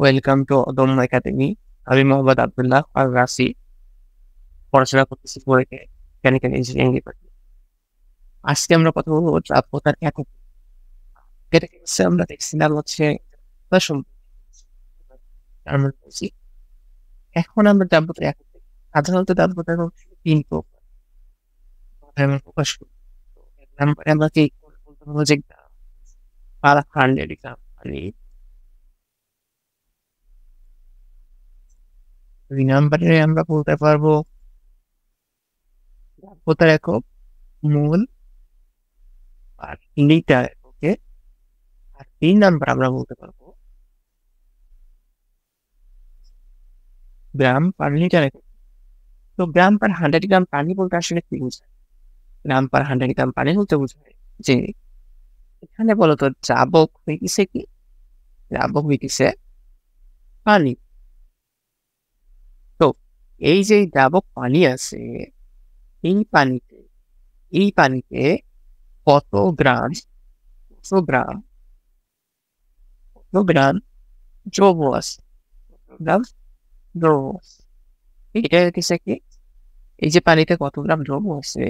Welcome to অদম্য academy. আমি মোহাম্মদ আব্দুল্লাহ আর রাসি, পড়াশোনা করতেছি মেকানিক্যাল ইঞ্জিনিয়ারিং ডিপার্টমেন্ট। আজকে আমরা কথা বলবো দ্রাব্যতার একক। এটাকে আমরা দেখছিলাম হচ্ছে আমরা বলছি এখন আমরা দ্রাব্যতার একক দেখি। সাধারণত দ্রাব্যতার একক তিন প্রকার আমরা প্রকাশ করি। এক নম্বরে আমরা কি বলতে পারবো যে পার 100 গ্রাম পানি। 2 নম্বরে আমরা বলতে পারবো দ্রাব্যতার একক মোল আর লিটার এককে। আর 3 নাম্বার আমরা বলতে পারবো গ্রাম পার লিটার একক। তো গ্রাম পার 100 গ্রাম পানি বলতে আসলে কি বোঝায়? গ্রাম পার 100 গ্রাম পানি বলতে বোঝায় যে এখানে বলতো দ্রাবক হইতেছে কি? দ্রাবক হইতেছে পানি। তো এই যে দ্রাবক পানি আছে, এই পানিতে এই পানিতে কত গ্রাম কত গ্রাম কত গ্রাম দ্রব আছে, কত গ্রাম দ্রব আছে। এটা হইতেছে কি? এই যে পানিতে কত গ্রাম দ্রব আছে,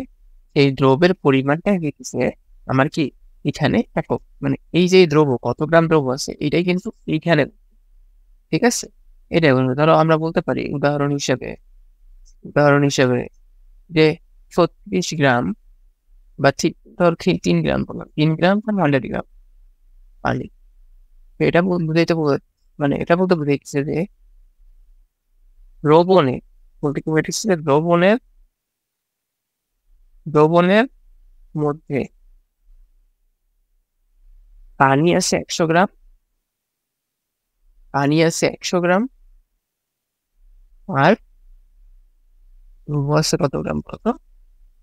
এই দ্রবের পরিমাণটা হইতেছে আমার কি এখানে একক। মানে এই যে দ্রব কত গ্রাম দ্রব আছে এটাই কিন্তু এইখানে, ঠিক আছে? এটা ধরো আমরা বলতে পারি উদাহরণ হিসেবে যে 36 গ্রাম বা ঠিক ধর 3 গ্রাম বললাম, 3 গ্রাম বা 100 গ্রাম পানি। তো এটা বুঝাইতে মানে এটা বলতে বুঝাইছে যে দ্রবণে বলতে কি বুঝাইছে যে দ্রবণের মধ্যে পানি আছে 100 গ্রাম, পানি আছে 100 গ্রাম, আর দ্রব আছে কত গ্রাম বলতো?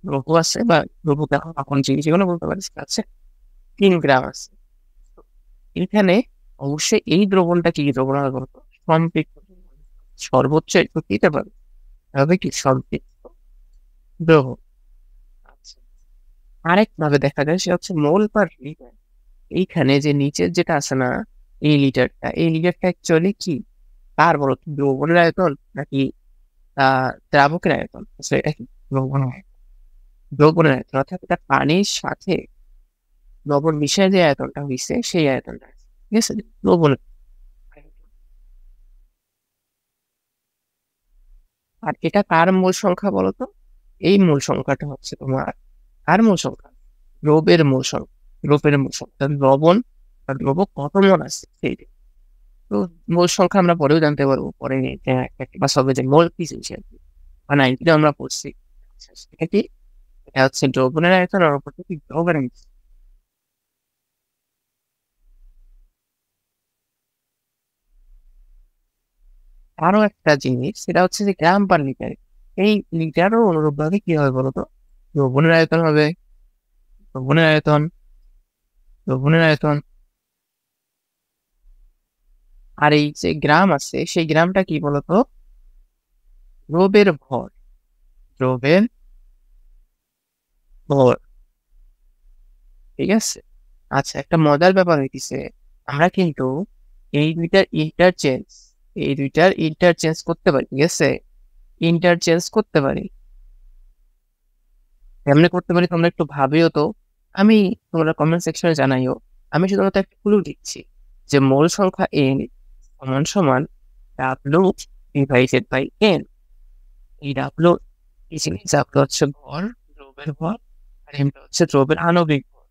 দ্রব আছে বা দ্রবকে এখন যেগুলো বলতে পারি সেটা আছে 3 গ্রাম আছে। তো এখানে অবশ্যই এই দ্রবণটা কি দ্রবণ হবে বলতো? সম্পৃক্ত দ্রবণ। সর্বোচ্চ একটু দিতে পারে তবে কি সম্পৃক্ত দ্রবণ। আচ্ছা, আরেক ভাবে দেখা যায় সে হচ্ছে মোল পার লিটার। এইখানে যে নিচের যেটা আছে না, এই লিটারটা অ্যাকচুয়ালি কি কার বলতো? দ্রবণের আয়তন নাকি দ্রাবকের আয়তন? আচ্ছা, এটা কি দ্রবণের আয়তন? দ্রবণের আয়তন অর্থাৎ এটা পানির সাথে লবণ মিশিয়ে যে আয়তনটা হয়েছে সেই আয়তনটা, ঠিক আছে? দ্রবণের আয়তন। আর এটা কার মূল সংখ্যা বলতো? এই মূল সংখ্যাটা হচ্ছে তোমার কার মূল সংখ্যা? দ্রব্যের মূল সংখ্যা। লবণ বা দ্রব্য কত মোল আছে সেইটা। তো মোল সংখ্যা আমরা পরেও জানতে পারবো, পরে একটা ক্লাস হবে যে মোল কি জিনিস আর কি, বা 90 আমরা পড়ছি। আচ্ছা, সেটা কি? এটা হচ্ছে দ্রবণের আয়তন আর অপরটা কি দ্রবের আয়তন। আরো একটা জিনিস সেটা হচ্ছে যে গ্রাম পার লিটার। এই লিটারও অনুরূপ ভাবে কি হবে বলতো? দ্রবণের আয়তন হবে দ্রবণের আয়তন দ্রবণের আয়তন। আর এই যে গ্রাম আছে সেই গ্রামটা কি বলতো? দ্রবের ভর। দ্রবের ভর, ঠিক আছে? আচ্ছা, একটা মজার ব্যাপার হইতেছে আমরা কিন্তু এই দুইটার ইন্টারচেঞ্জ এই দুইটার ইন্টারচেঞ্জ করতে পারি, ঠিক আছে? ইন্টারচেঞ্জ করতে পারি। কেমনে করতে পারি তোমরা একটু ভাবিও তো। আমি তোমরা কমেন্ট সেকশনে জানাইও। আমি শুধুমাত্র একটা ক্লু দিচ্ছি যে মোল সংখ্যা n সমান সমান ডাব্লু ডিভাইডেড বাই n। এই ডাব্লু এই জিনিস, ডাব্লু হচ্ছে ভর, দ্রবের ভর, আর এমটা হচ্ছে দ্রবের আণবিক ভর,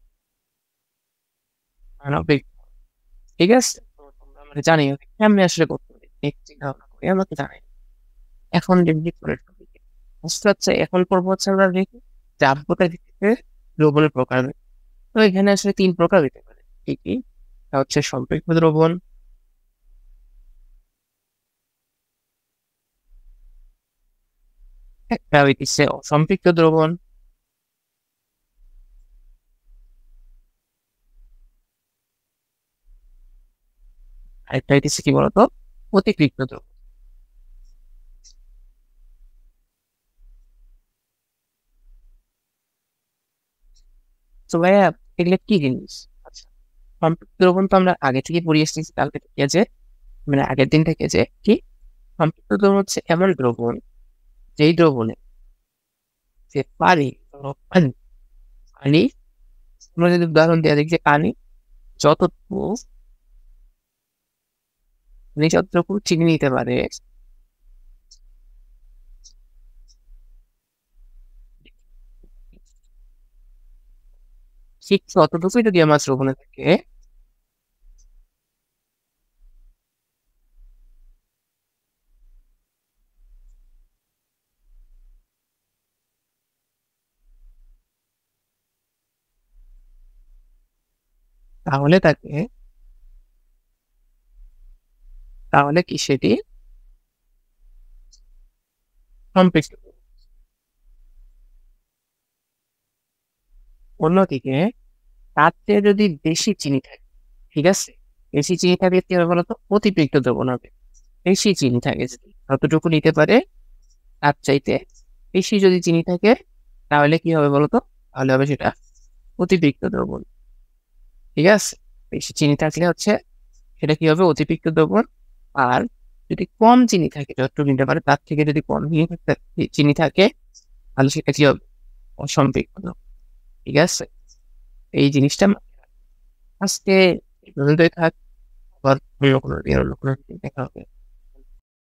ঠিক আছে? তো তোমরা মানে জানিও কেমনে আসলে করতে পারি, নেক্সট চিন্তা ভাবনা করি আমাকে জানাই। এখন দেখি পরের টপিকে। হচ্ছে এখন পর্ব হচ্ছে আমরা দেখি দ্রাব্যতার ভিত্তিতে দ্রবণের প্রকার। তো এখানে আসলে 3 প্রকার হতে পারে, কি কি? তা হচ্ছে সম্পৃক্ত দ্রবণ, একটা হইতেছে অসম্পৃক্ত দ্রবণ, আরেকটা হইতেছে কি বলতো? অতিরিক্ত দ্রবণ। তো ভাইয়া, এগুলো কি জিনিস? আচ্ছা, সম্পৃক্ত দ্রবণ তো আমরা আগে থেকে পড়ে এসেছি কালকে, ঠিক আছে? মানে আগের দিন থেকে যে কি সম্পৃক্ত দ্রবণ হচ্ছে এমন দ্রবণ যেই দ্রবণে যে পানি পানি পানি আমরা যদি উদাহরণ দেওয়া দেখি যে পানি যতটুকু যতটুকু চিনি নিতে পারে ঠিক ততটুকুই যদি আমার দ্রবণে থাকে তাহলে তাকে তাহলে কি সেটি সম্পৃক্ত। অন্যদিকে তার চেয়ে যদি বেশি চিনি থাকে, ঠিক আছে? বেশি চিনি থাকলে কি হবে বলতো? অতিরিক্ত দ্রবণ হবে। বেশি চিনি থাকে যদি যতটুকু নিতে পারে তার চাইতে বেশি যদি চিনি থাকে তাহলে কি হবে বলতো? তাহলে হবে সেটা অতিরিক্ত দ্রবণ। ঠিক আছে? বেশি চিনি থাকলে হচ্ছে সেটা কি হবে? অতিরিক্ত দ্রবণ। আর যদি কম চিনি থাকে যতটুকু নিতে পারে তার থেকে যদি কম চিনি থাকে তাহলে সেটা কি হবে? অসম্পৃক্ত দ্রবণ। ঠিক আছে? এই জিনিসটা আজকে এই পর্যন্তই থাক। আবার অন্য কোনো দিন দেখা হবে।